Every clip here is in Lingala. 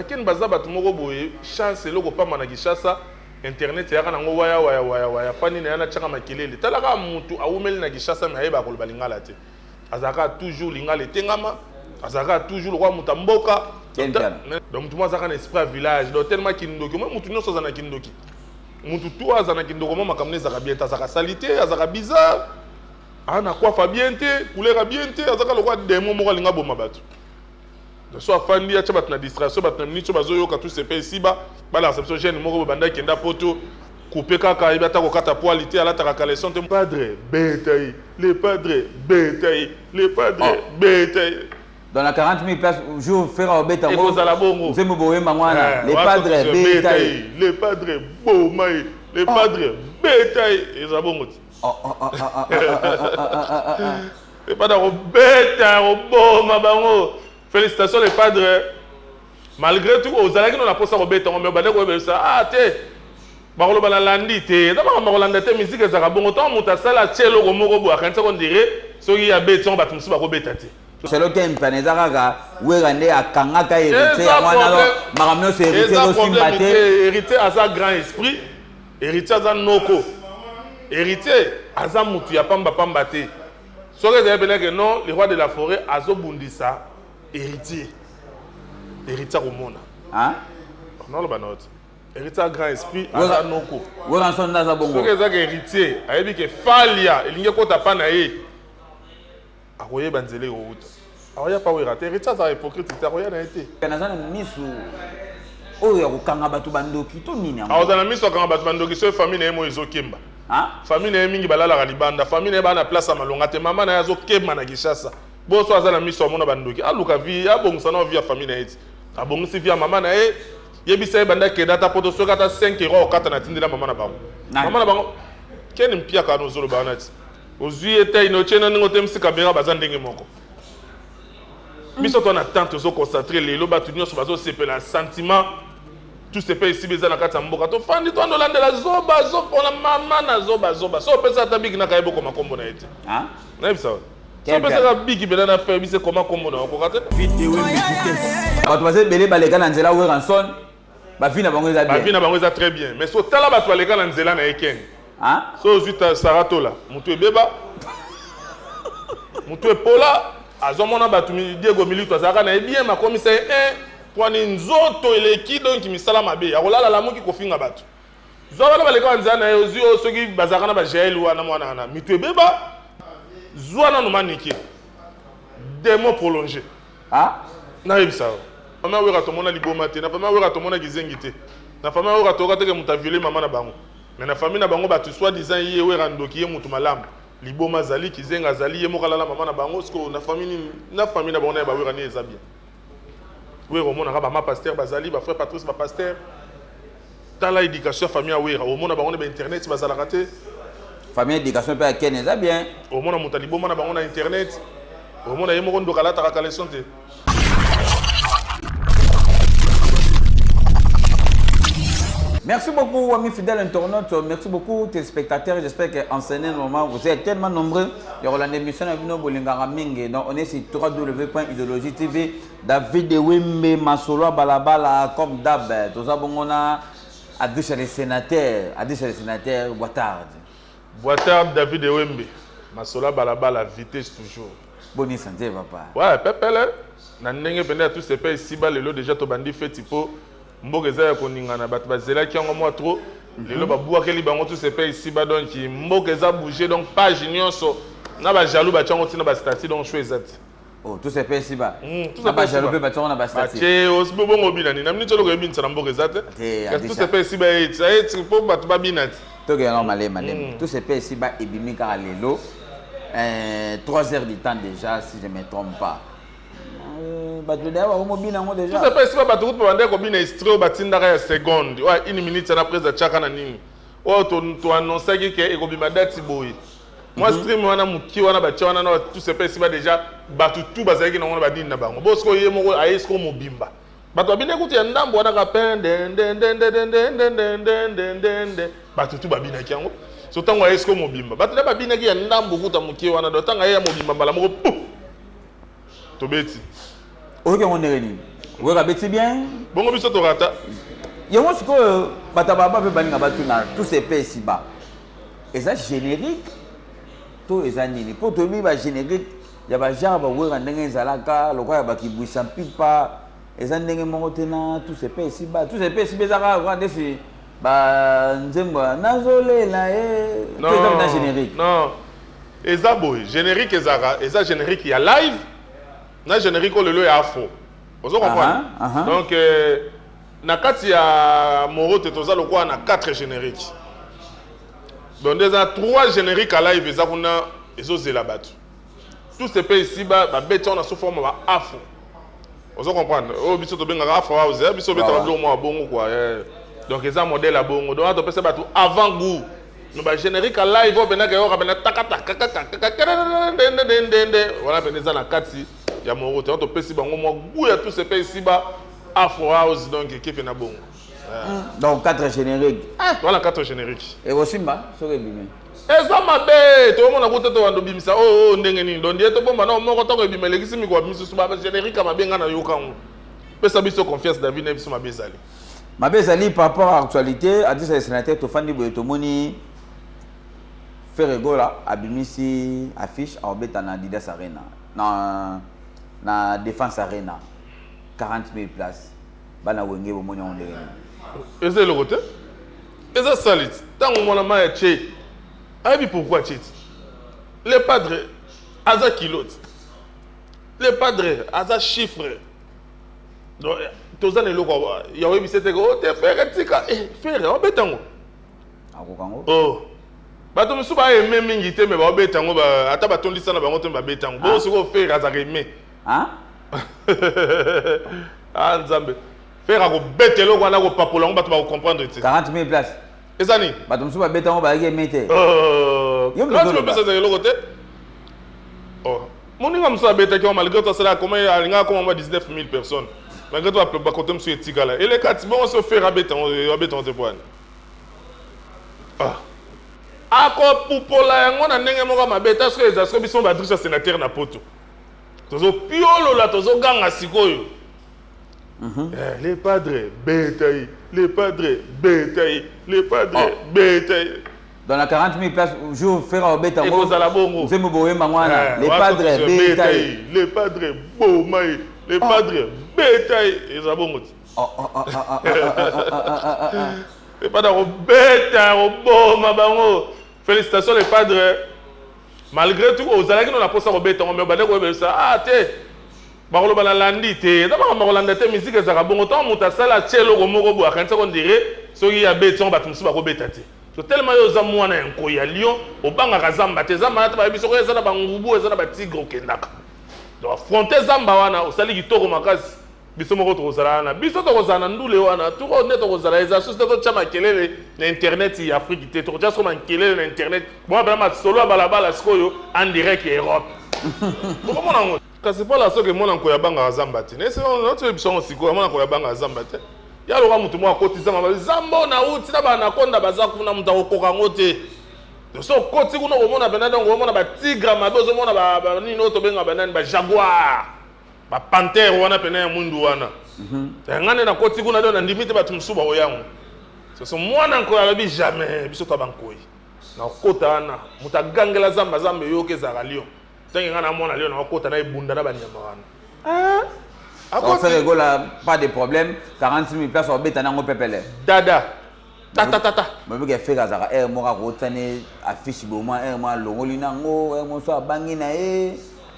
Ken baza batu moko boye chance loko pamba na Kinshasa internet ya kana ngo waya fani na yana chaka makelele talaka mutu awumeli na Kinshasa me ayeba koloba lingala te azaka toujours lingala tengama azaka toujours kwa mutamboka donc mutu mazaka na esprit village donc tellement kindoki moi mutu nyonso azana kindoki mutu tu azana kindoko mama kamne zaka bien azaka salité azaka bizarre ana kwa fa bien te couleur bien te azaka lokwa demo moko linga boma batu soit fandi ya chabat na distraction bat na minute bazo yoka tout CP ici ba la réception jeune moko banda kenda poto couper kaka ibata ko kata poalité ala ta kaleson te padre bétail les padres bétail les padres bétail dans la 40 000 places jour faire au bétail et vous à la bongo c'est mo boye mangwana les padres bétail les padres bomai les padres bétail et za bongo les padres bétail boma bango. Félicitations les padres. Malgré tout, aux allez nous la poste au béton, mais badé quoi ça ah té. Barolo balalandi té. D'abord barolanda té musique ça bon autant monta sala tchelo ko moko bo akanza on dirait so yi ya béton batum su ba ko bétaté. C'est le temps paneza kaka wegande akangaka hérité wana makamno c'est hérité aussi maté. Hérité à sa grand esprit, hérité à sa noko. Hérité à sa mutu ya pamba pamba té. So que vous avez que non, le roi de la forêt azo bundisa. Héritier au monde. Hein? Non, le banot. Héritier à grand esprit, à sa noko. Vous en sont dans un bon. Ce que c'est héritier, a dit que falia, il n'y a pas de panaï. A voyé banzele au route. Alors il n'y a pas de héritier. Héritier ça hypocrite, c'est rien n'a été. Canada misu. Oh ya kukanga batu bandoki to nini. Alors dans la mise kanga batu bandoki, c'est famille na mo ezokemba. Hein? Famille na mingi balala galibanda, famille na ba na place à malonga te maman na yazo kemba na Kinshasa. Bon so azana miso mona bandoki aluka vi abongisa na vi ya famille na eti abongisi vi ya mama na e yebisa banda ke data poto so kata 5 € okata na tindela mama na bango mama na bango ken mpia ka no zolo banati ozui eta ino chena ngo temsi kabera bazandenge moko biso to na tante zo concentrer lelo batu nyonso bazo sepela sentiment tout se paye ici beza na kata mboka to fandi to andolande la zoba zo pona mama na zoba so pesa tabiki na kayebo ko makombo na eti hein na bisa ça peut être big qui belana faire c'est comment on a kokate vidéo vitesse quand tu belé baleka na nzela we ranson ba vina bango za bien ba vina bango za très bien mais so tala ba to baleka na nzela na eken hein so zuta saratola mutu ebeba mutu epola azomona batu Diego Milito azaka na bien ma commissaire 1 pwani nzoto eleki donc misala mabe ya kolala la muki kofinga batu zobala baleka na nzela na yozi soki bazaka na ba jail wana mwana na mitu ebeba Zouana no maniki. Des mots prolongés. Ah? Na yebisa. Mama wera to mona liboma te, na fama wera to mona gizengite. Na fama wera to kata ke muta violer mama na bango. Mais na famille na bango ba tu soit disant yé wera ndoki ye mutu malamu. Liboma zali kizenga zali ye mokala la mama na bango sko na famille na bango na ba wera ni eza bien. Wera mona ka ba ma pasteur bazali ba frère Patrice ba pasteur. Tala éducation famille wera o mona bango na ba internet bazala raté. Famille éducation peut akene ça bien au monde mutali bomona bango na internet au monde yemo kondo kala ta kaleson te. Merci beaucoup amis fidèles internautes, merci beaucoup téléspectateurs, j'espère qu'en ce moment vous êtes tellement nombreux. Il y aura l'émission avec nous Bolingara Mingue. Donc on est sur www.idéologie TV. David Wembe Masolo Balabala comme d'hab. Tout ça bon on a Adrien les sénateurs, Boitard. Boitard David Wembe Masola Balabala vitesse toujours. Bonne santé papa. Ouais, pepele na ndenge pende tous ces pays ici bas lelo déjà to bandi fait tipo mbokeza ya koningana bat bazela ki ngo moi trop lelo ba buakeli bango tous ces pays ici bas donc mbokeza bouger donc page nyonso na ba jaloux ba tchango tina ba statut donc choisat. Oh tous ces pays ici bas. Tous ces pays jaloux ba tchango na ba statut. Che osbo bongo binani na mni tolo ko ebinisa na mbokeza te. Tous ces pays ici bas et pour bat ba binati. Tout est normal, tous ces pays ici bas ebimika à l'élo. 3 heures du temps déjà, si je ne me trompe pas. Tous ces pays ici bas batu pour vendre ko bina extrait batinda ya seconde. Ouais, 1 minute na prise de chaka na nini. Oh to annoncer que e ko bima date boy. Moi stream wana muki wana ba wana na tous ces pays ici bas déjà batu tout bazaki na wana ba dini na bango. Bosko yemo ko ayesko mobimba. Bato abine kuti ya ndambo wana ka pen bato tu babina kiango so tango ayesko mobimba bato na babina ki ya ndambo kuta mukie wana do tanga ya mobimba mbala moko to beti Ok, on est réunis. Vous regardez bien. Bon, biso to rata. Il y a un que Batababa peut banir tous ces pays si bas. Et ça générique. Tout est annulé. Pour te dire générique, il y a des gens qui ont des zalaka, le roi qui bouge sans pipa. Et ça n'est pas tous ces pays si bas. Tous ces pays si bas, ça va dessus. Bah, nazolé là, non, générique. Non. Et ça, générique, et ça générique, il y a live. Na générique, le lieu est afro. Vous comprenez? Donc, nakati ya Moro Tetoza, le quoi, on a 4 génériques. Donc, il y a 3 génériques à live, ils ont la batte. Tous ces pays ici, on a sous forme afro. Vous comprenez? Oh, biso to benga afro house, biso beta mo bongo quoi. Donc, ils ont un modèle à bongo. Donc, on peut se battre avant goût. Nous avons générique à live, on a takata. Voilà, on a 4 ici. Il y a mon route, on peut se battre goût à tous ces pays ici, afro house, donc qui fait na bongo. Donc 4 génériques. Voilà 4 génériques. Et aussi, ça va bien. Et ça m'a bé, tout le monde a goûté tout le monde. Oh, ndengeni. Donc, il y a tout le monde, non, quand on a bien, les gens qui ont générique, m'a bien gagné au camp. Mais ça, biso confiance, David, ne biso m'a bien zali. Ma bien zali par rapport à l'actualité, a dit ça sénateur Tofani Boyetomoni Ferregola abimisi affiche à Obeta na Adidas Arena, na Défense Arena, 40 000 places. Bana wenge bomoni on ndenge. Et c'est le côté. Et ça salit. Tant que mon amant est chez. Ah oui, pourquoi chez? Les padres, Aza kilote. Les padres, Aza chiffre. Donc, tous les locaux, il y a eu cette égo, t'es frère, frère, on bête en haut. Oh. Bah, tu me souviens, même mingité, mais on bête en haut, à ta bâton lissana, on te bête en haut. Bon, c'est quoi faire, Aza remé. Hein? Ah, Nzambe. Faire un bête là, on a pas pour l'on, tu vas comprendre. 40 000 places. Et ça ni? Bah, tu me souviens, bête en haut, bah, il y a mété. Quand tu me passes de l'autre côté? Oh. Mon nom me bête qui malgré toi, c'est là, comment il y a 19 000 personnes. Malgré toi, tu peux pas compter M. Tigala. Et les 4, bon, on se fait rabeter en témoin. Ah. Encore pour la on a n'engagé mon ma bête, parce que les astres sont battus à sénateur na poto. Tozo piolo là, tozo ganga sikoyo. Les padres, bétail, les padres, bétail, les padres, bétail. Dans la 40 000 places, je vais faire un bête en haut. Je me bourrer ma les padres, bétail. Les padres, beaumaï. Les padres, bétail. Et ça bon. Les padres, bétail, beaumaï. Félicitations les padres. Malgré tout, aux alliés on a posé au bétail, on a dit ah, t'es. Barolo balalandi te. D'abord, Marolanda te musique ezaka bon autant monta sala chelo ko moko bo akanisa ko dire soki ya beton batumsu ba ko betati. To tellement yo za mwana enko ya lion obanga kazamba te zamba na ba biso ko ezana ba ngubu ezana ba tigre okendaka. Donc affronter zamba wana osali kitoko makasi biso moko to kozala na biso to kozana ndule wana to ko neto kozala eza susu to chama kelele na internet ya Afrique te to ko chama kelele na internet bon ba ma solo balabala sikoyo en direct Europe. Comment on kasi pas la soke mona ko ya banga zamba te. Ne se on autre biso siko mona ko ya banga zamba te. Ya lo ka mutu mo akoti zamba zambo na uti na bana konda bazaku na muta okoka ngote. So koti kuna ko mona benada ngo mona ba tigre mabezo mona ba ni no to benga banani ba jaguar. Ba panthère wana pena ya mundu wana. Ngane na koti kuna do na ndimite ba tumsuba oyango. So mwana ko ya bi jamais biso to bankoi. Na kota na muta gangela zamba zambe yo ke za lion. Tangi ngana mona lion na kota na ibunda na banyama wana. On fait pas de problème. 40 000 places au bétana au pepele. Dada. Ta. Mais vous avez fait Gazara. Moi, rotane affiche moi, moi, longolina ngo, moi, soit bangina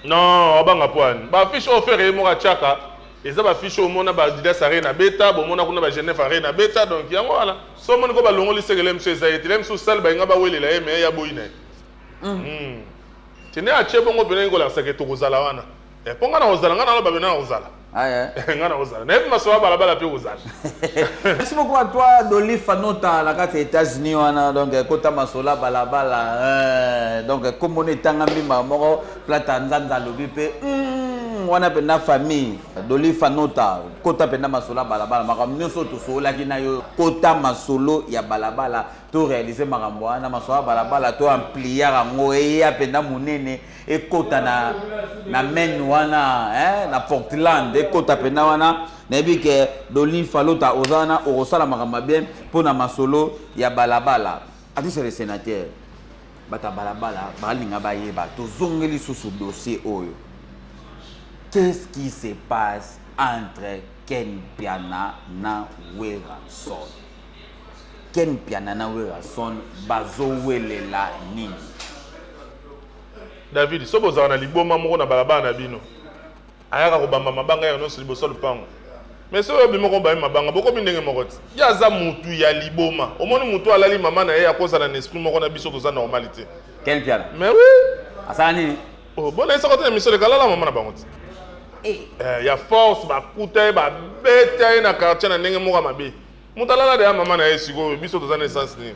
non, banga poane. Ba affiche offert moi chaka. Et ça ba affiche au mona ba Adidas Arena beta, bon mona kuna ba Genève Arena beta donc yango wala. So mona ko ba longoli segele mso ezayeti, lem sous salle ba ngaba wele la mais ya boyina. Tene a chebongo bena ngola sake to kozala wana. E ponga na ozala ngana lo ba bena ozala. Ah yeah. Ngana ozala. Na epi maso ba la pe ozala. Merci beaucoup à toi Dolly Fanota la carte États-Unis wana donc kota masola balabala donc comme on est tanga mima moko plata nzanza lobi pe ntango wana pena famille doli fanota kota pena masolo balabala makambo nyonso tosololaki na yo kota masolo ya balabala to réaliser makambo wana masolo balabala to amplier yango eya pena monene ekota na main wana na Portland ekota pena wana nayebi ke doli falota ozana okosala makambo bien mpona masolo ya balabala. Ati le sénateur bata balabala balinga bayeba tozongeli susu dossier oyo. Qu'est-ce qui se passe entre Ken Piana na Werason? Ken Piana na Werason bazowelela nini? David, so bozana liboma moko na balabala na bino. Ayaka ko bamba mabanga ya no liboso lupango. Mais so bimo ko ba mabanga boko mindenge mokoti. Ya za mutu ya liboma. Omoni mutu alali mama na ye akoza na esprit moko na biso toza normalité. Ken Piana. Mais oui. Asani. Oh, bon ça côté émission le kalala mama na bangoti. Ya force ba kuta ba beta na quartier na ndenge moko mabe. Mutalala de mama na ye siko biso toza na essence ni.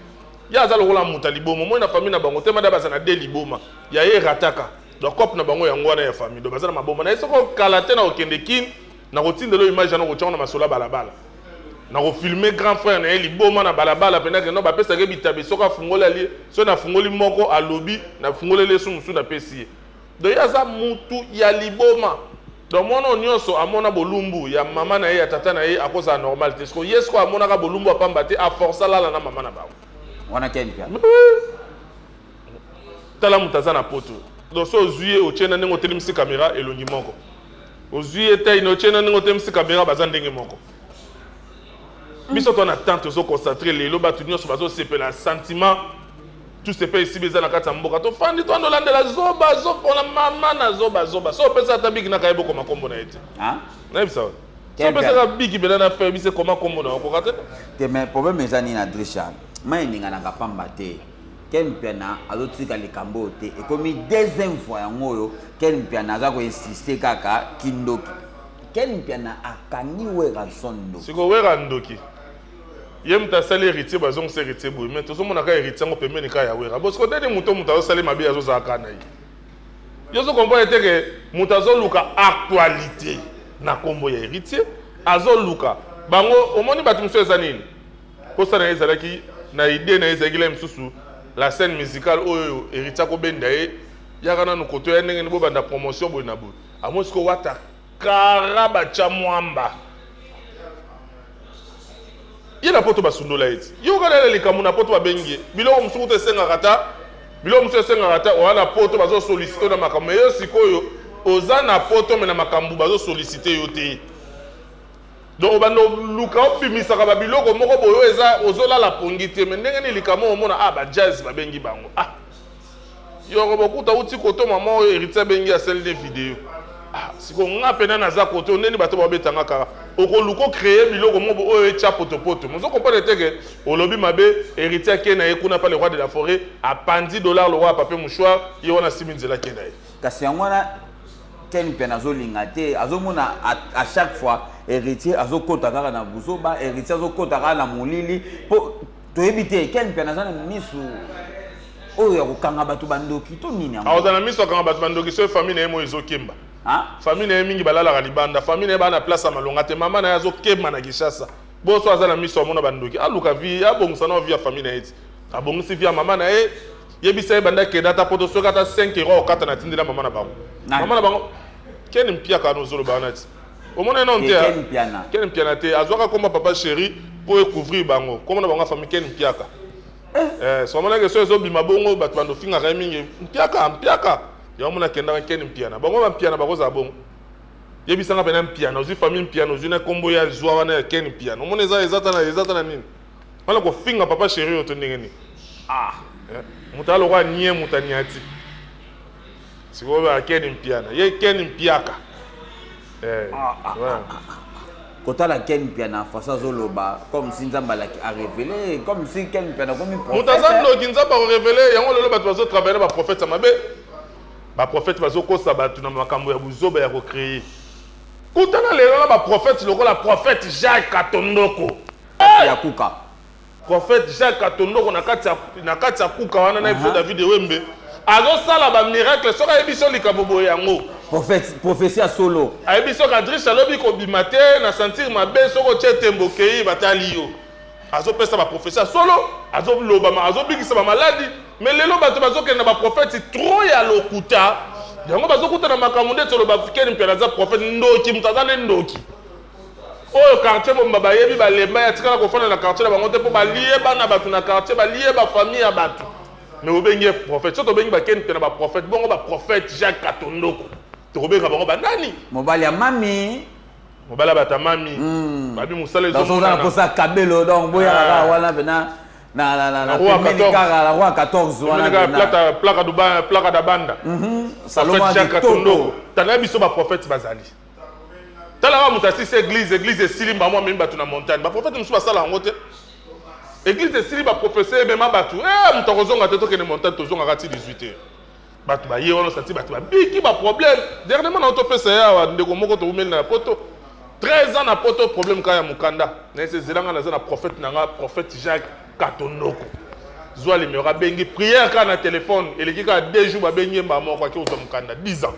Ya za lokola muta liboma mo na famille na bango tema da bazana de liboma. Ya ye rataka. Donc cop na bango ya ngwana ya famille. Donc bazana maboma na soko kalate na okende kin na kotindelo image na kochanga na masola balabala. Na ko filmer grand frère na ye liboma na balabala pena ke no ba pesa ke bitabe soka fungola li so na fungoli moko alobi na fungole lesu musu na pesi. Donc ya za mutu ya liboma. Donc mon nyonso amona bolumbu ya mama na ye ya tata na ye akoza normal te. Sko yesko amona ka bolumbu apamba te a força la na mama na ba. Wana Ken Piana. Tala mutaza na poto. Donc so zuye o chena nengo telimisi caméra elongi moko. O zuye tay no chena nengo telimisi caméra bazandenge moko. Biso to na tante zo concentrer lelo batu nyonso bazo sepela sentiment tout se paye ici bezana kata mboka to fandi to ndolandela zoba zo pona mama na zoba so pesa ta big na kayebo koma kombo na ete na bisa so pesa ka big bela na faire bise koma kombo na ko kata te mais problème ezani na Drisha mai ninga na kapamba te Ken Piana azotika likambo te et comme deuxième fois yango yo Ken Piana za ko insister kaka kindoki Ken Piana akangi Werason ndo siko wera ndoki yem ta sali héritier bazong se héritier boy mais to so mona ka héritier ngo pemeni ka ya wera parce que dès muto muta zo sali mabe azo za kana yi yo so comprendre te que muta zo luka actualité na kombo ya héritier azo luka bango omoni batu mso ezanini posta na ezalaki na idée na ezakila msusu la scène musicale oyo héritier ko benda ye yakana no koto ya ndenge bo banda promotion boy na boy amosko wata karaba cha mwamba yena poto basundola eti yo kana le kamuna poto babengi biloko musuku te senga kata biloko musuku senga kata wana poto bazo solliciter na makambo yo sikoyo oza na poto mena makambu bazo solliciter yo te donc bando luka obimisa ka biloko moko boyo eza ozola la pongite mais ndenge ni likamo omona ba jazz babengi bango yo ko bokuta uti koto mama oyo héritier bengi ya celle des vidéos siko nga pena na za koto ndeni bato babetanga kaka okoluko créer biloko mobo oyo echa potopoto mozo comprendre te que olobi mabe héritier kena ekuna pa le roi de la forêt a pandi $, le roi papier mouchoir yo na siminzela kena kasi yangwana Ken Piana azolinga te azomona à chaque fois héritier azokota kaka na buzoba héritier azokota kaka na molili po toyebi te Ken Piana azana misu oyo ya kokanga bato bandoki to nini yango azana misu akanga bato bandoki so famille na ye mo ezokemba famille na ye mingi balalaka libanda famille na ye bana place ya malonga te mama na ye azokemba na Kinshasa boso aza na miso amona bandoki aluka vi abongisa na vi ya famille na ye ti abongisi vi ya mama na ye yebisa ye banda kenda ta poto soki ata 5 € okata na tindela mama na bango mama na bango Ken Mpiaka nozoloba wana ti omona ye non te Ken Piana te azwaka komba papa chéri po ekouvrir bango komona bango famille Ken Mpiaka so mona ke so ezobima bongo bato bando fingaka mingi Mpiaka ya mona kenda Ken Piana bango ba Piana bakoza bongo yebisanga pena Piana ozi famille Piana ozi na kombo ya zwa wana ya Ken Piana omona ezata na nini wala ko finga papa chéri oto ndenge ni mutalo kwa nie mutaniati siko ba Ken Piana ye Ken Mpiaka kotala Ken Piana fasa zoloba comme si Nzamba a révélé comme si Ken Piana comme prophète mutazando Nzamba a révélé yango lelo bato bazo travailler ba prophète mabe ba prophète bazo kosa bato na makambo ya buzoba ya ko créer kutana lelo na ba prophète lokola prophète Jacques Katondoko ya kuka prophète Jacques Katondoko na kati ya kuka wana na ifo David Wembe azo sala ba miracle soka ebiso likambo yango prophétie à solo. Ayebi so kadrish alobi ko bimate na sentir mabe soko chetembo kei batali yo. Azo pesa ba prophétie solo, azo loba ma azo bikisa ba maladie, mais lelo bato bazo kenda ba prophète trop ya lokuta. Yango bazo kuta na makamunde tolo ba fikeni mpelaza prophète ndoki mutazane ndoki. Oyo quartier bomba bayebi ba lemba ya tikala ko fana na quartier na bango te po ba lieba na bato na quartier ba lieba famille ya bato. Mais obengi prophète, so to bengi ba ken pena ba prophète, bongo ba prophète Jacques Katondoko. To obenga bango ba nani? Mobali ya mami. Mobala bata mami. Babi musala zo mona na kosa kabelo donc boya la wana bena na roi 14 wana plaka da banda. Salomon Jacques Katondoko. Tana biso ba prophète bazali. Tala muta si église silimba moi même batu na montagne. Ba prophète musu basala ngote. Église silimba professeur même batu. Muta kozonga te to ke na montagne to zonga kati 18h. Batu ba ye wana sati batu ba biki ba problème. Dernièrement na auto pesa ya ndeko moko to umeli na poto. 13 ans na poto problème ka ya mukanda. Na ese zelanga na za na prophète nanga prophète Jacques Katondoko. Zwa le mera bengi prière ka na téléphone eleki ka 2 jours ba bengi mba moko ki ozo mukanda 10 ans.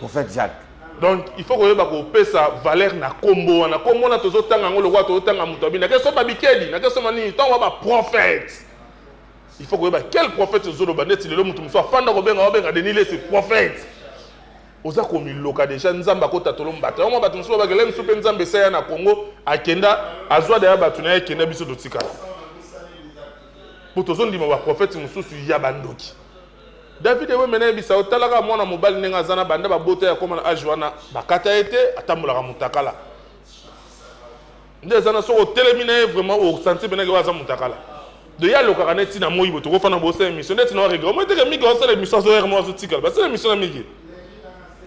Prophète Jacques. Donc il faut que vous puissiez valeur na kombo na kombo na tozo tanga ngolo wa to tanga mutobi na keso ba bikedi na keso mani to wa prophète. Il faut que vous quel prophète zolo bandeti le mutu mso afanda ko benga denile ce prophète. Oza komi loka déjà nzamba ko tatolo mbata. Yo mbata mso ba gele mso pe nzambe saya na Congo akenda azwa de batu na ekenda biso dotika. Pour tozo ndima ba prophète mususu ya bandoki. David ewe mena bisa otalaka mwana mobali nenga zana banda ba bote ya koma na age wana bakata ete atambolaka mutakala. Nde zana so telemina vraiment au senti benanga waza mutakala. De ya lokaka neti na moyi to ko fana bo se émission neti na rega. Moi te ke migo ça l'émission zo mo zo tikala. Ba c'est l'émission na migi.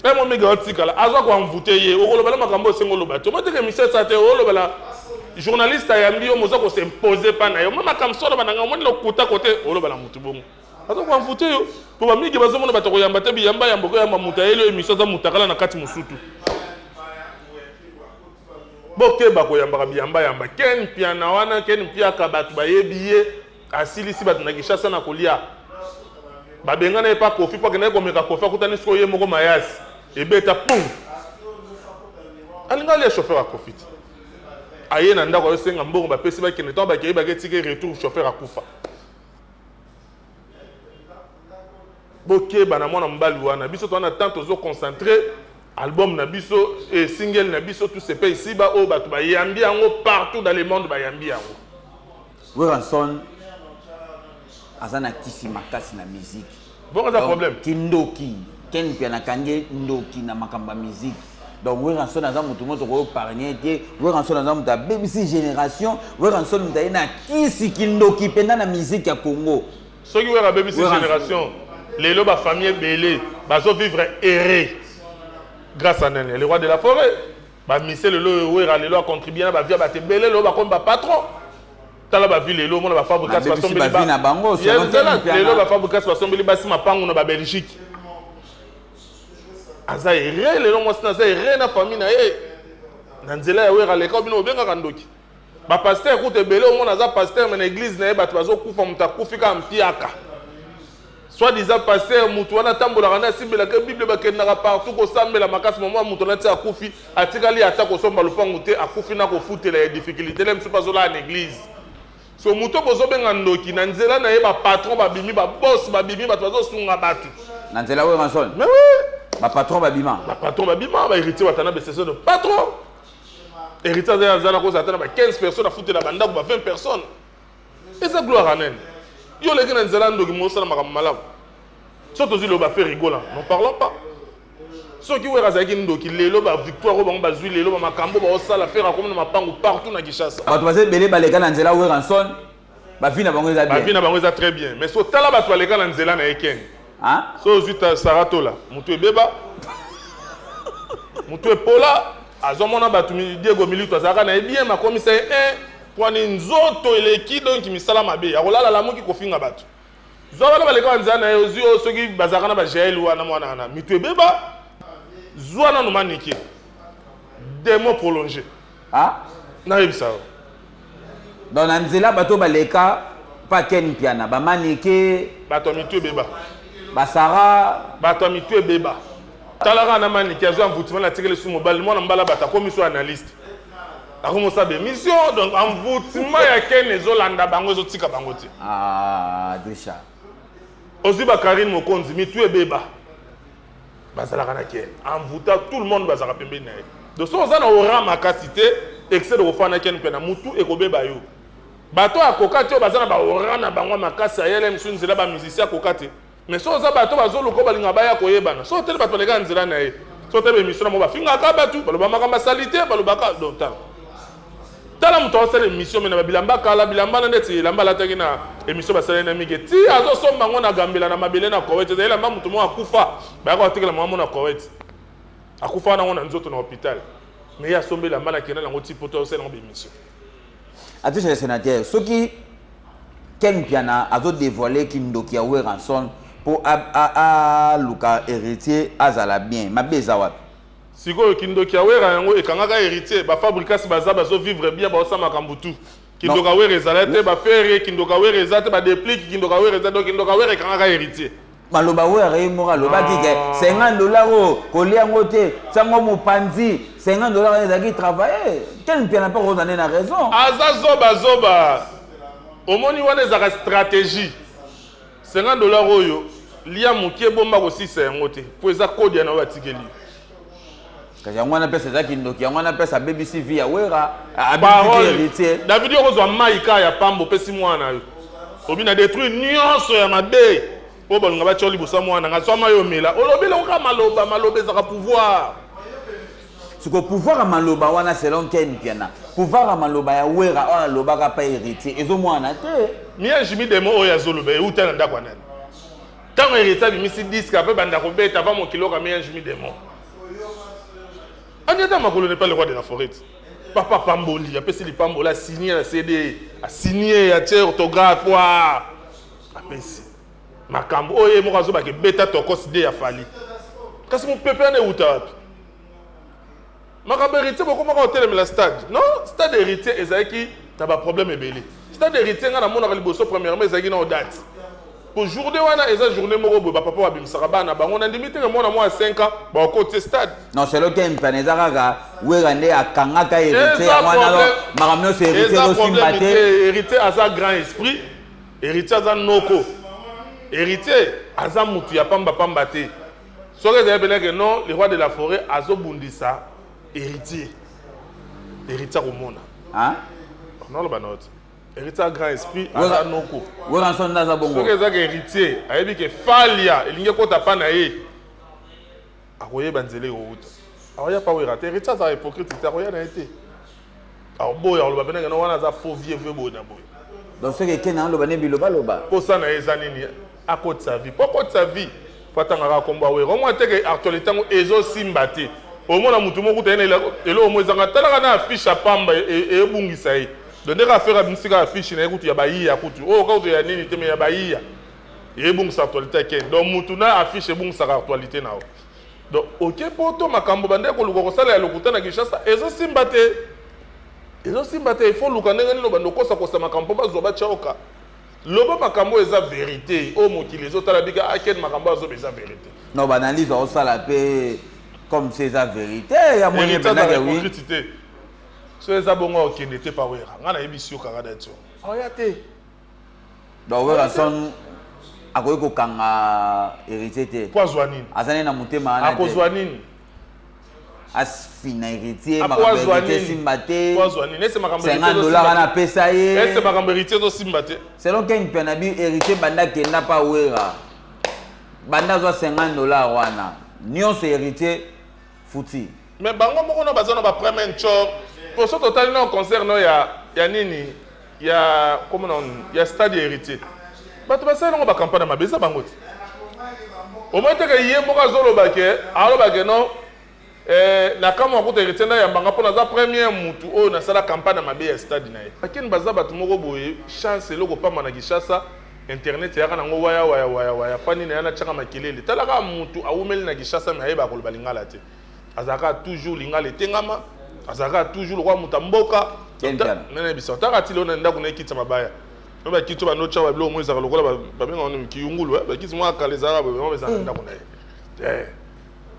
E mo migo tikala azwa ko envoûter ye o kolobala makambo sengo loba. Moi te ke émission ça te o lobala journaliste ayambi yo mozo ko s'imposer pa na yo. Mama kam so loba nga mo no kuta côté o lobala mutu bongo. Azo ko envoûter yo. Pour ba migi bazo mona batoko yamba te biyamba yamba ko yamba muta ele émission za mutakala na kati musutu. Boke bako yamba biyamba yamba ken piana wana ken pia ka batu bayebiye asili si batu na kishasa na kolia. Babenga na pa kofi pa kena ko meka kofi akutani siko ye moko mayasi. Ebeta pum. Alinga le chauffeur a kofi. Aye na ndako yo senga mbongo ba pesi ba kene to ba ke ba ke tike retour chauffeur akufa. Boke bana mwana mbali wana biso to na tant tozo concentrer album na biso et single na biso tout ce pays ici ba o batu ba yambi yango partout dans le monde ba yambi yango. Weranson azana kisi makasi na musique. Bon ça problème. Kindoki ken pia na kanje ndoki na makamba musique. Donc Weranson aza mutu moto ko parler te Weranson aza mutu BBC génération Weranson mutu na kisi kindoki penda na musique ya Congo. Ceux qui wera BBC génération les loba famille belé bazo vivre erré. Grâce à Nene, le roi de la forêt, bah Michel le loi contribué à la vie à Batebele, le comme patron. Tala ba ville le monde va fabriquer façon beli ba na bango so le va fabriquer façon beli ba si ma pango na Belgique. Aza erré le long moi na erré na famille na e. Na nzela ya wera le ka bino benga kandoki. Ba pasteur écoute belé au monde aza pasteur mais na église na e ba bazo kufa mutakufika mpiaka. Soit disant pasteur mutu wana tambola kana simbela ke bible bakendaka partout ko sambela makasi moment mutu na tia akufi atikali ata ko somba lupangu te akufi na ko futela ya difficulté le msupa zola en église so mutu bozo benga ndoki na nzela na ye ba patron ba bimi ba boss ba bimi ba bazo sunga batu na nzela we ranson mais oui ba patron ba bima ba héritier watana be c'est de patron héritier za zana ko zatana ba 15 personnes a futela banda ko ba 20 personnes et ça gloire à Nen. Yo les gens nzela ndoki mo sala makam malamu. Surtout si le ba fait rigolant, n'en parlons pas. Ceux qui wera zaki ndoki lelo ba victoire ba bazui lelo ba makambo ba osala faire comme na mapango partout na Kinshasa. Ba to bazé belé ba les gars nzela we ranson ba vie na bango za bien. Ba vie na bango za très bien, mais so tala ba to les gars nzela na eken. Hein? So zuta saratola, mutu ebeba. Mutu epola, azomona ba tu Diego Milito azaka na bien ma commissaire 1 Pwani nzoto eleki donc misala mabe akolala la moki kofinga batu zwa ba leka nzana yozi o soki bazakana ba jail wana mwana na mitu ebeba zwa na no maniki demo prolongé ah na yebisa dans nzela bato baleka pa ken piana ba maniki bato mitu ebeba basara bato mitu ebeba talaka na mani qui a joué envoûtement la tiré sur mobile moi na mbala bata comme sur analyste akomo sa be mission donc envoûtement ya ken ezolanda bango ezotika bango ti déjà oziba Karine Mokonzi mitu ebeba bazalaka na ken envoûta tout le monde bazaka pembeni na ye donc so za na ora makasité excès de kofana ken pena mutu ekobeba yo bato akokati o bazana ba ora na bango makasi ayele msunzela ba musicien akokati mais so za bato bazoluko balinga baya koyebana so tele bato lega nzela na ye so tele émission mo ba finga ka batu baloba makamba salité baloba ka donc tala muto osala émission mena bilamba kala bilamba na ndeti lamba lataki na émission basala na mige ti azo somba ngona gambela na mabele na Koweït ezela mba muto mo akufa ba ko atikela mo na Koweït akufa na ngona nzoto na hôpital mais ya sombela mala kena na ngoti poto osala ngombe émission atisha le sénateur ce qui Ken Piana a dévoilé Kindoki a ranson pour a Luka héritier azala bien mabeza wapi siko Kindoki a yango ekangaka héritier ba fabrikas baza bazo vivre bien ba osama kambutu Kindoka wera ezalate ba faire Kindoka wera ezate ba déplique Kindoka wera ezate donc Kindoka wera ekangaka héritier maloba wera imora loba kike $50 kolia ngote sango mopanzi $50 ezaki travailler Ken Piana pas redonner la raison azazoba zoba omoni wana ezaka stratégie $50 oyo lia mukie bomba ko 6 yango te po eza code ya na watikeli kasi yango na pesa ezaki ndoki yango na pesa BBC via wera habitué David yo kozwa maika ya pambo pesi mwana yo obina détruire nyonso ya mabe po balunga ba choli bosa mwana ngaswa mayo mela olobela oka maloba ezaka pouvoir siko pouvoir à maloba wana selon Ken Piana pouvoir à maloba ya wera ona loba ka pa héritier ezo mwana te mia jimi demo oya zoloba euta na ndako nani tango héritier bimisi disque après banda ko beta va mon kilo ka mia jimi demo anyata makolo n'est pas le roi de la forêt papa pamboli apesi li pambola signé la CD a signé ya tie orthographe wa apesi makambo oye mo kazo ba ke beta tokos de ya fali kasi mo pepe na euta wapi makambo héritier beaucoup moko hotel mais la stade non stade héritier ezaki taba problème ebele stade héritier nga na mona ka liboso premièrement ezaki na date pour journée wana eza journée moko bo papa wa bimisaka bana bango na ndimite ke mona moi 5 ans ba côté stade non c'est le Ken Piana ezaka ka wera nde akangaka héritier wana makamno c'est héritier aussi mbaté héritier asa grand esprit héritier asa noko héritier asa mutu ya pamba pamba te soki ezali pene ke non le roi de la forêt azobundisa héritier komona hein non le banote héritier grand esprit aza noko wera son naza bongo soki ezaka héritier ayebi ke falia elingi ekota pa na ye akoyeba nzela ekouta akoya pa wera te héritier azaka hypocrite te akoya na ye te akoboya koloba pene keno wana aza faux vieux boye na boye donc soki ekena aloba ne bilobaloba mposa na ye eza nini akotisa vie po akotisa vie fatangaka kombo awera omwa teke actualité yango ezosimba te omona mutu moko utayena elo omo ezanga talaka na affiche ya pamba ebungisa ye donc ndenge affaire bimisika affiche na ye kutu ya bayiya kutu oyo ka kutu ya nini te me ya bayiya ebungisa actualité ekeni donc mutu na affiche ebungisaka actualité na yo donc oke poto makambo bandeko koluka kosala ya lokuta na Kinshasa ezosimba te il faut luka ndenge nini bando kosa makambo bazwa batyaoka loba makambo eza vérité o mokili ezotala bika akeni makambo azoba eza vérité non banalise osala pe comme c'est la vérité ya moyen benaka oui so eza bongo okende te pa wera nga na yebi kaka date oya te donc wera son akoki kokanga héritier te po azwa nini azali na motema wana akozwa nini asfina héritier makambo héritier simba te $50 wana apesa ye ese makambo héritier ezosimba te selon Ken Piana bi héritier banda kenda pa wera banda azwa $50 wana nyonso héritier futi mais bango moko na baza na ba premier chor pour ce total na concert no ya nini ya comment on ya stade héritier bato basala ngo ba campagne mabeza bango ti au moins te ke yembo ka zoloba ke non na kama ko héritier na ya mbanga pona za premier mutu o na sala campagne mabe ya stade na ye akini baza bato moko boye chance loko pamba na Kinshasa internet ya kana ngo waya fani na yana chaka makelele talaka mutu awumeli na Kinshasa me ayeba koloba lingala te azaka toujours lingala etengama azaka toujours le roi mutamboka nene biso taka tilo na ndako na ekita mabaya no ba kito ba no chawa bilo mo ezaka lokola ba benga on kiyungulu ba kiti mo akale zara ba mo bezana ndako na ye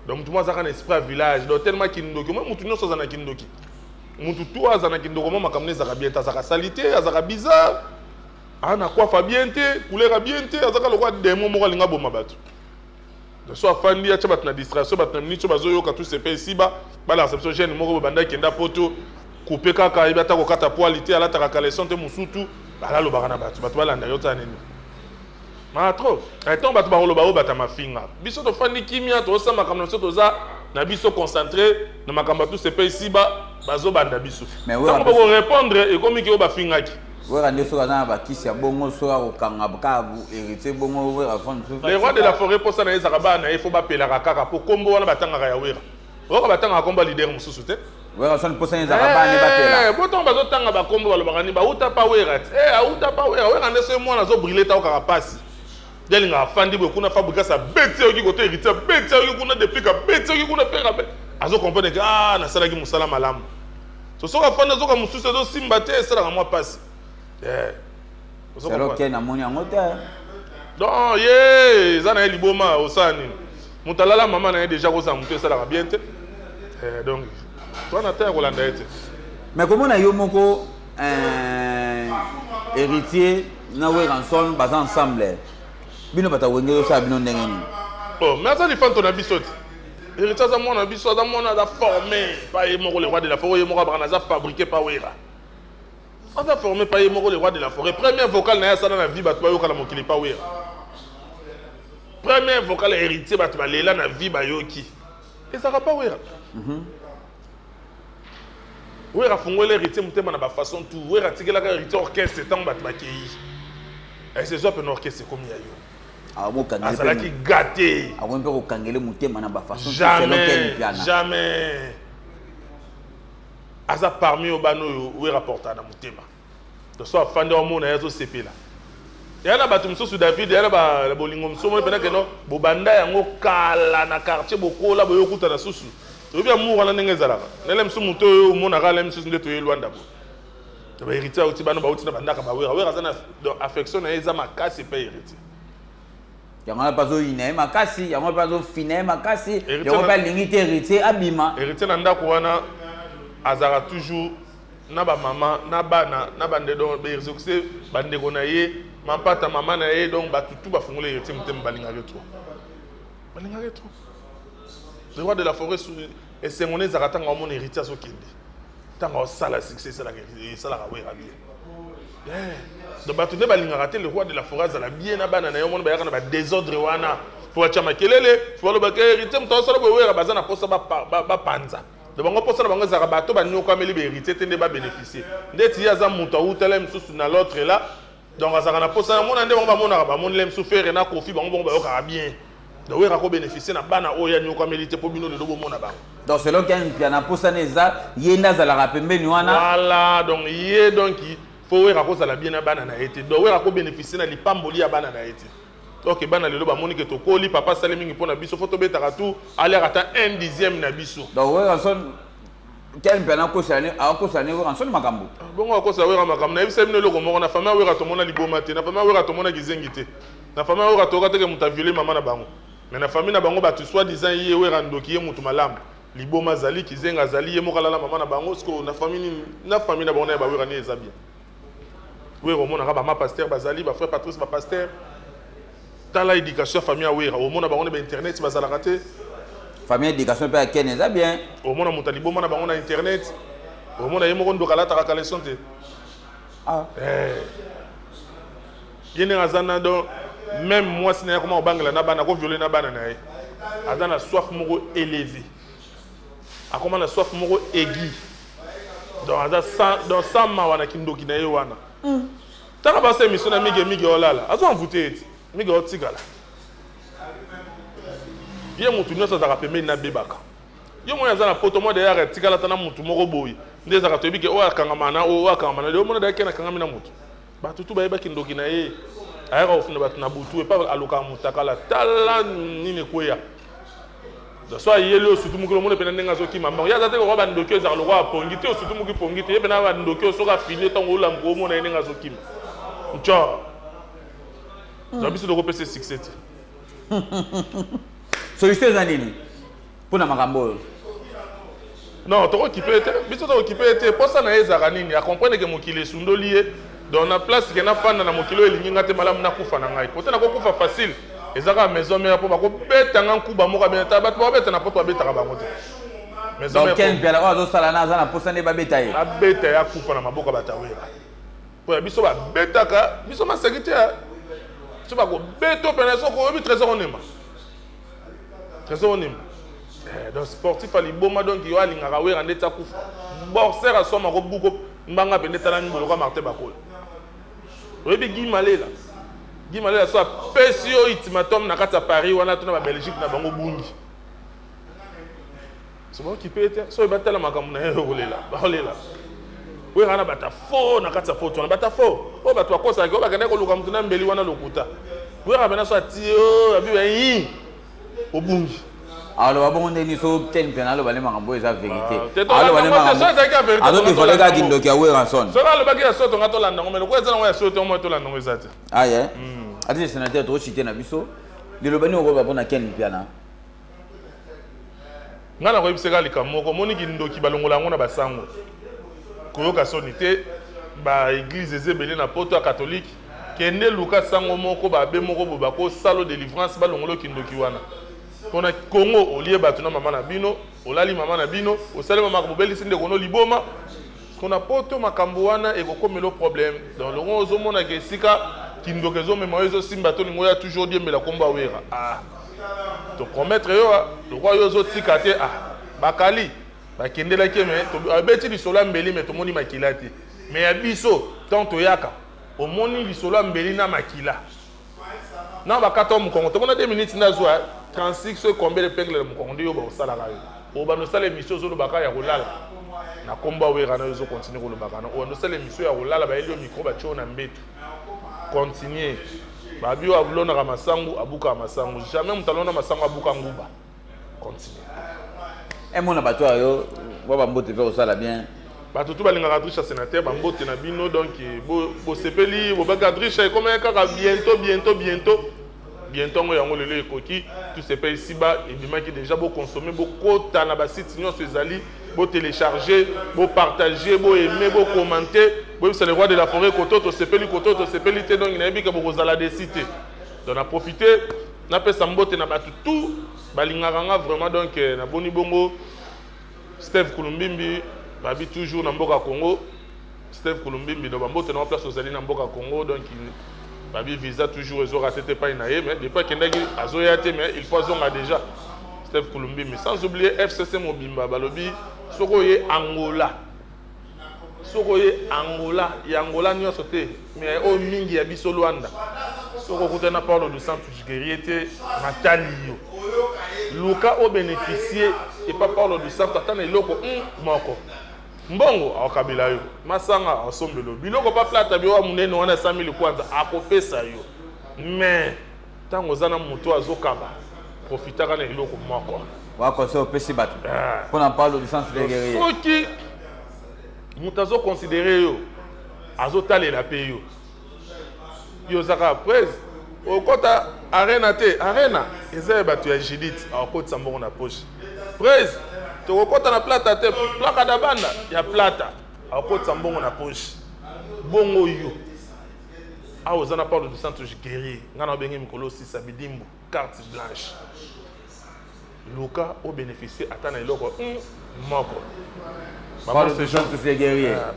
donc mutu mwa zaka na esprit à village donc tellement kindoki moi mutu nyonso za na kindoki mutu tu aza na kindoko mo makamne za bien ta za salité za bizarre ana quoi fa bien te couleur bien te azaka lokwa demo moko linga boma bato de so afandi ya chabat na distraction bat na minute bazo yoka tout se pe ici ba la réception jeune moko banda kenda poto couper kaka ibata ko kata poilité ala ta kalesson te musutu bala lo bakana bato bato balanda yo ta nini ma trop etant bato ba lo ba o bata mafinga biso to fandi kimia to sa makamna so to za na biso concentré na makamba tout se pe ici ba bazo banda biso mais on peut répondre et comme ki o ba fingaki les rois de la forêt pour ça na ezaka na il faut ba pelaka kaka pour kombo wana batanga ya wera oka batanga komba leader mususu te wera son pour ça ezaka ba ne ba pela boton bazo tanga ba kombo balobaka ni ba uta pa wera uta pa wera ndese mwana zo briller ta okaka pasi delinga afandi bo kuna fabrika sa beti oki kote héritier beti oki kuna depuis ka beti oki kuna faire azo comprendre que na sala ki musala malamu so soka fanda zoka mususu zo simba te sala ka mwa pasi c'est là que na moni angote donc ye zana liboma osani mutalala mama na déjà ko sa mutu sala ka bien te donc toi na terre kolanda ete mais comment na yo moko héritier na we ranson bas ensemble bino bata wengelo sa bino ndengeni oh mais ça dépend ton habitude héritier za mona biso za mona da formé pas ye moko le roi de la forêt moko ba na za fabriqué pa wera on a formé par Yemoro le roi de la forêt. Premier vocal na ça dans la vie batwa yo kala mokili pa wera. Premier vocal héritier batwa lela na vie ba yoki. Et ça va pas wera. Wera fungole héritier mutema na ba façon tout. Wera tigela ka héritier orchestre tant batwa kei. Et c'est ça un orchestre comme ya yo. Ah mo kangele. Asala ki gâté. Ah mo ko kangele mutema na ba façon jamais. Aza parmi obano où rapporta na mutema de soit fande o mona yazo sepela yana batu msusu David yana ba bolingo msomo pena que no bobanda yango kala na quartier bokola boyokuta na susu to bien mu wana ndenge zalaka nele msumu to yo mona kala msusu ndeto ye lwanda bo ba héritier uti bano ba uti na bandaka ba wera zana affection na eza makasi pe héritier yamana bazo ine makasi yamana bazo fine makasi yamana ba lingite héritier abima héritier na ndako wana azara toujours na ba mama na bana na bande donc ba exaucer bande ko na ye mapata mama na ye donc ba tutu ba fungole héritier mutem balinga retro le roi de la forêt et c'est mon ezaka tanga mon héritier so kende tanga sala succès sala ka wera bien donc ba tutu balinga rater le roi de la forêt za la bien na bana na yo mon ba yakana ba désordre wana pour chama kelele pour le ba héritier muto sala bo wera bazana posa ba panza de bango posa na bango zaka bato ba nyoka meli be héritier tende ba bénéficier ndeti ya za muto utala msusu na l'autre là donc azaka na posa mona nde bango ba mona ba mona lem souffrir na kofi bango ba yoka bien donc wera ko bénéficier na bana oya nyoka meli te po bino le lobo mona ba donc c'est là qu'il y a na posa neza yenda za la pembeni wana voilà donc yé donc il faut wera ko za la bien na bana na été donc wera ko bénéficier na lipamboli ya bana na été. Ok, bana lelo ba moni ke to koli papa salemi ngi pona biso photo beta ratu aller ata 1/10 na biso. Donc ouais ranson quel bana ko sane a ko sane ko ranson makambo. Bongo ko sa wera makambo na ibisa mino loko moko na fama wera to mona liboma te na fama wera to mona gizengi te. Na fama wera to ka te ke muta violer mama na bango. Mais na famille na bango ba tu soit disant yé wera ndoki ye mutu malamu. Liboma zali kizenga zali ye mokala la mama na bango sko na famille na bango na ba wera ni ezabia. Wera mona ka ba ma pasteur bazali ba frère Patrice ba pasteur. Dans l'éducation famille awera au monde ba internet bazala raté famille éducation pe akene za bien au monde mutali bo mona ba internet au monde yemo ndo kala ta kala sonte yene azana donc même moi sina comment bangla na bana ko violer na bana na ye azana soif moko élevé a comment la soif moko aigu donc aza dans sama wana kindoki na ye wana tala ba se mission na mige olala azo envoûté miga otigala ye mutu nyonso azaka pembeni na bebaka yo mona aza na poto mwa deyaka etikala ta na mutu moko boye nde ezaka toyebi ke oyo akangama na oyo akangama na yo mona dayaki na akangami na mutu bato tu bayebaki ndoki na ye ayaka kofunda bato na butu epa alukaka mutakala tala nini ekweya so ayeli oyo sutu mokili omona pena ndenge azokima mbango ye aza te kokwa bandoki oyo ezaka lokwa apongi te osutu moki pongi te ye pena bandoki oyo soki afili ntango olambuka omona ye ndenge azokima nco donc biso tokopesa succès te solution eza nini Pour na makambo. Non, tu occupé été. Biso tu occupé été. Pour ça na ezara nini. A comprendre que mokili sundoli dans la place que na fanda na mokilo elinga te malamu na kufa na ngai. Peut-être na ko kufa facile. Ezaka maison mais pour ba ko beta ngankuba moko ba ta ba beta na poto beta ka bango te. Donc quel bien là zo sala na za na posa ne ba beta ye. A beta ya kufa na maboka batawera. Pour biso ba beta ka biso ma secrétaire. Tu vas go beto peneso ko bi trésor onema. Trésor onema. Donc sportif ali boma donc yo alingaka wera ndeta kufa. Boxer asoma ko buko mbanga pendeta na ngolo ka Martin Bakol. Oyebi Guy Malela. Guy Malela so pesio ultimatum na kata Paris wana tuna ba Belgique na bango bungi. So mo ki pete so batala makambo na yo kolela. Bakolela. Oui, on a battu faux, on a battu faux, on a battu faux. On a battu quoi ça? On a gagné le camp de Nambeli, on a le couta. Oui, on a battu ça, tio, abi, au bungi. Alors, bon, on est ni so ten piano, le balai marambo, c'est la vérité. Alors, on a ça, c'est la vérité. Alors, il faut les gars qui nous qui a oué rançon. C'est là le bagage à sauter, on a tout là, mais le quoi ça, on a sauté, on a tout là, non, ça. Ah, yeah. Attends, sénateur, trop cité na biso. Le bani on va bon à quel piano? Ngana ko ibiseka likamoko, moni ki ndoki balongola ngona basango. Koyoka sonité ba église ezebele na poto catholique kende luka sango moko ba be moko bo bako salo délivrance ba longolo kindoki wana pona Congo olie batuna mama na bino olali mama na bino osale mama ko beli sinde kono liboma kona poto makambo wana e kokomelo problème dans le rond ozomona ke sika kindoki zo mema ezo simba to lingo ya toujours diembela komba wera ah to promettre yo le roi yo zo tikate ah bakali bakendela ke me to abeti lisolo mbeli me to moni makila te me ya biso tant to yaka o moni lisolo mbeli na makila na bakata mu kongo to mona 2 minutes na zo 36 so combien de pègles mu kongo yo ba osala ka yo o ba no sala émission zo lo baka ya kolala na komba wera na zo continuer ko lo baka na o no sala émission ya kolala ba elio micro ba cho na mbetu continuer ba bio abulona ka masangu abuka masangu jamais mutalona masangu abuka nguba continuer. Et mon abattoir, on va mbote faire ça là bien. Bah tout balingaka triche sénateur, ba mbote na bino donc bo sepeli, bo baka triche comme kaka bientôt ngo yango lelo ekoki, tout sepeli ici bas et bima qui déjà bo consommer bo kota na ba site nyonso ezali, bo télécharger, bo partager, bo aimer, bo commenter, bo c'est le roi de la forêt koto to sepeli te donc ina bika bo kozala des cités. Donc na profiter na pesa mbote na batu tout balingaka vraiment donc na boni bongo Steve Kulumbimbi babi toujours na mboka Congo Steve Kulumbimbi do bambote na place ozali na mboka Congo donc babi visa toujours ezo raté pas na ye mais depuis kendaki azoya te mais il faut zonga déjà Steve Kulumbimbi sans oublier FCC Mobimba balobi soko ye Angola ya Angola nyonso te mais o mingi ya biso Luanda soko kutana Paulo du Santos guerrier te Natali yo Luka o bénéficier et pas Paulo du Santos atana iloko moko mbongo akabila yo masanga ensemble biloko pa plata biwa munene wana 100,000 kwanza akopesa yo mais tango zana muto azokaba profitaka na iloko moko wako so pesi batu pona Paulo du Santos guerrier soki mutazo considérer yo azotalela pe yo zaka presse okota arena te arena ezay batu ya Judith akotsa mbongo na poche presse to okota na plata te plaka da banda ya plata akotsa mbongo na poche bongo yo aozana Paulo du Santos guerrier ngana bengi mikolo 6 abidimbu carte blanche Luka au bénéficier atana iloko moko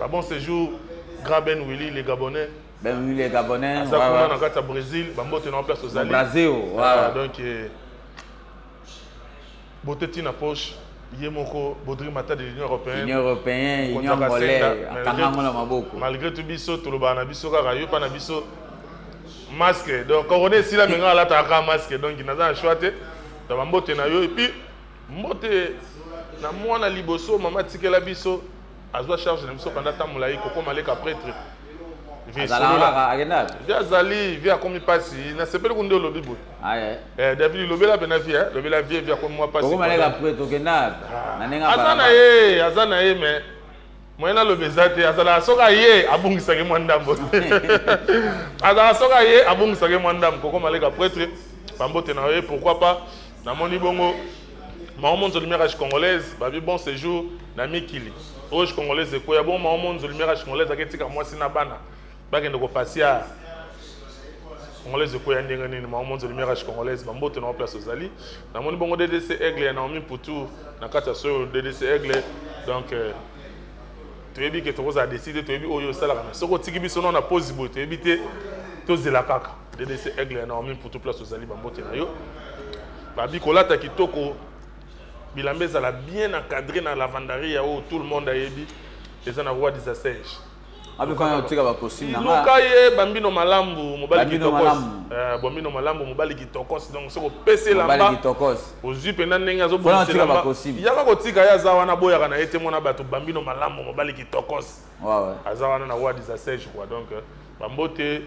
bon séjour Grand Ben Willy les Gabonais. Ben Willy les Gabonais. Ça commence dans le Brésil, bambote en place aux alliés. Brésil, donc beauté na poche, yemoko Baudry Mata de l'Union européenne. L'Union européenne, Union angolaise. Malgré tout biso, tout le bana biso kaka yo pa na biso masque. Donc coroné si la menga la ta masque donc il n'a pas choisi. Donc bambote na yo et puis mbote na mwana liboso mama tikela biso azwa charge na biso pendant temps molai koko maleka prêtre via zali via komi pasi na sepeli kunde lobi bo David lobela bena via lobela via komi moi pasi koko maleka prêtre okena na nenga azana ye mais moyena lobezate azala soka ye abungisa ke mwandambo azala soka ye abungisa ke mwandambo koko maleka prêtre bambote na ye pourquoi pas na moni bongo Maman lumière congolaise, babi bon séjour na Mikili. Rouge congolaise ko ya bon maman lumière congolaise aketika moi sina bana. Bakende ko passia. Congolaise ko ya ndenge nini maman lumière congolaise bambote na place ozali. Na moni bongo DDC Aigle na omi putu na kata so DDC Aigle donc toyebi ke tokoza décider toyebi oyo sala kana. Soko tiki biso na pose bote toyebi te tozela kaka. DDC Aigle na omi putu place ozali bambote na yo. Babi kolata kitoko Bilambé ça l'a bien encadré dans la lavanderie où tout le monde a ébi les en avoir des assèges. Abi quand tu vas costume na. Lokaye bambino malambu mobali kitokos. Bambino malambu mobali kitokos donc soko PC lamba. Mobali kitokos. Ozu pena nenga zo bonse lamba. Yaka kotika ya za wana boya kana ete mona bato bambino malambu mobali kitokos. Ouais. Azawana na avoir des assèges quoi donc bambote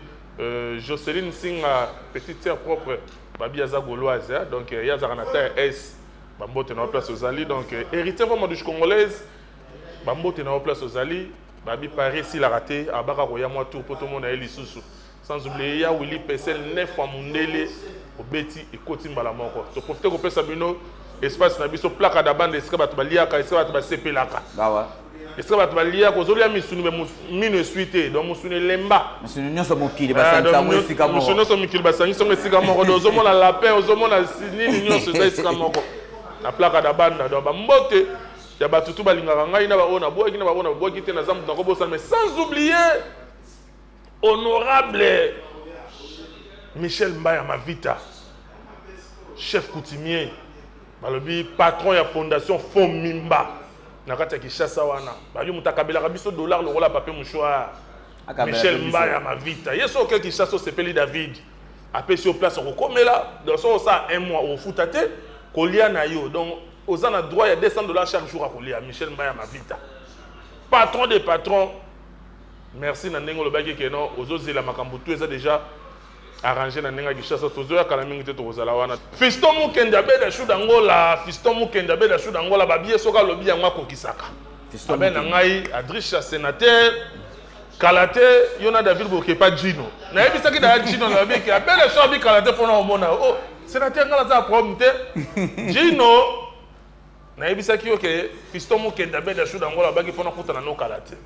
Jocelyne Singa petite sœur propre babi aza gauloise donc ya za kana ta S. Bambote na place aux Ali donc héritier vraiment du congolaise Bambote na place aux Ali babi Paris s'il a raté abaka koya moi tour pour tout le monde a lisusu sans oublier ya Willy Pessel 9 fois mundele au beti et kotimba la moko to profiter ko pesa bino espace na biso plaque da bande eska bato balia ka eska bato ba sepelaka gawa eska bato balia ko zolia misunu be mino suite donc musune lemba misunu nyoso mokili basanta mo esika mo misunu nyoso mokili basanta songo esika moko dozo mona lapin ozomona nini nyoso za esika moko na plaque da banda donc bambote ya batutu balingaka ngai na baona boki na baona boki te na zambu na kobosa mais sans oublier honorable Michel Mbaya Mavita chef coutumier balobi patron ya fondation Fomimba na kati ya Kishasa wana babi mutakabela biso dollar le rola papier mouchoir Michel Mbaya Mavita yeso ke Kishasa sepeli David apesi au place ko komela dans ça un mois au futate kolia na yo donc aux en droit il y a $200 chaque jour à kolia Michel Mbaya Mavita patron des patrons merci na ndenge le baki ke non ozozi la makambo tout ça déjà arrangé na ndenge Kishasa tozo ya kala mingi te tozala wana Fiston Mukenda be da shuda ngola Fiston Mukenda be da shuda ngola babie soka lobi ya ngwa kokisaka Fiston ben ngai Adrisha sénateur Kalate yona David Bokepa Gino na yebisaki da Gino na bi ke abele so bi Kalate fona omona oh sénateur ngala za problème te Gino na yebisaki yo ke Fiston Mukenda be da shuda ngola baki fona kutana no Kalate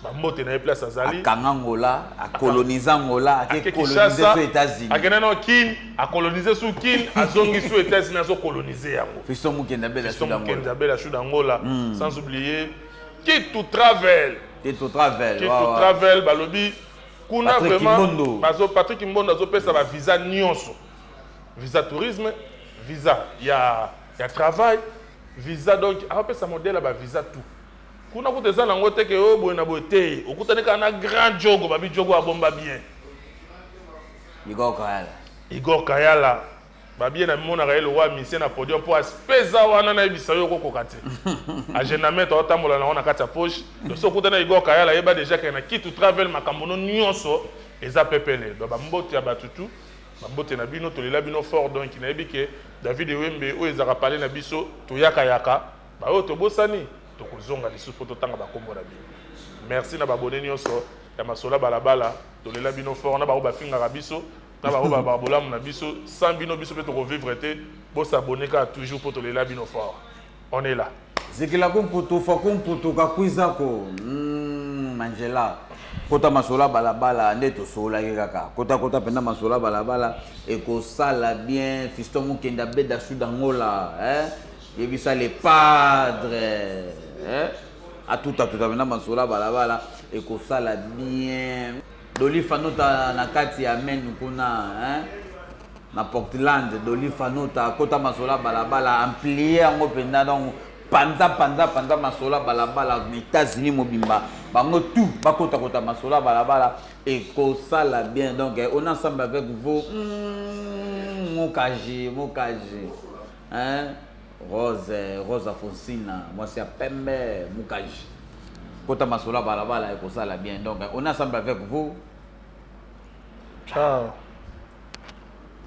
bambote na place azali akanga ngola akoloniza ngola akoloniser aux États-Unis akeneno kin akoloniser sous kin azongi sous États-Unis azo coloniser yango Fiston Mukenda be la shuda ngola sans oublier qui tout travel balobi kuna vraiment bazo Patrick Mbondo azo pesa ba visa nyonso visa tourisme visa ya travail visa donc a pesa modèle ba visa tout kuna kuteza na ngote ke o boye na bote okutane kana grand jogo babi jogo abomba bien Igor Kayala babi na mona ka elo wa mission na podium pour aspeza wana na ibisa yo kokokate agenda mettre otambola na ona kata poche donc so kutana Igor Kayala yeba déjà que na kitu travel makambono nyonso eza pepele donc bambote ya batutu bambote na bino tolela bino fort donc na yebi ke David Wembe o ezaka parler na biso to yaka ba o to bosani tokozonga lisusu po totanga bakombo na bino merci na babone nyonso ya masola balabala tolela bino fort na bao bafingaka biso na bao babolamu na biso sans bino biso pe tokovivre te bosabone ka toujours po tolela bino fort on est là zikila kumputu fakumputu kakwizako Angela kota masola balabala nde tosolaki kaka kota penda masola balabala ekosala bien Fiston Mukenda beda shuda ngola yebisa les padres à tout maintenant masola balabala ekosala bien Dolifa nota na kati ya menu kuna na Portland Dolifa nota kota masola balabala amplier ngo penda donc panza masola balabala aux États-Unis mobimba bango tout bakota masola balabala ekosala bien donc on est ensemble avec vous mokaji Rose Afonsina, moi c'est Pembe Mukaji. Kota masola balabala ekosala bien donc on est ensemble avec vous. Ciao.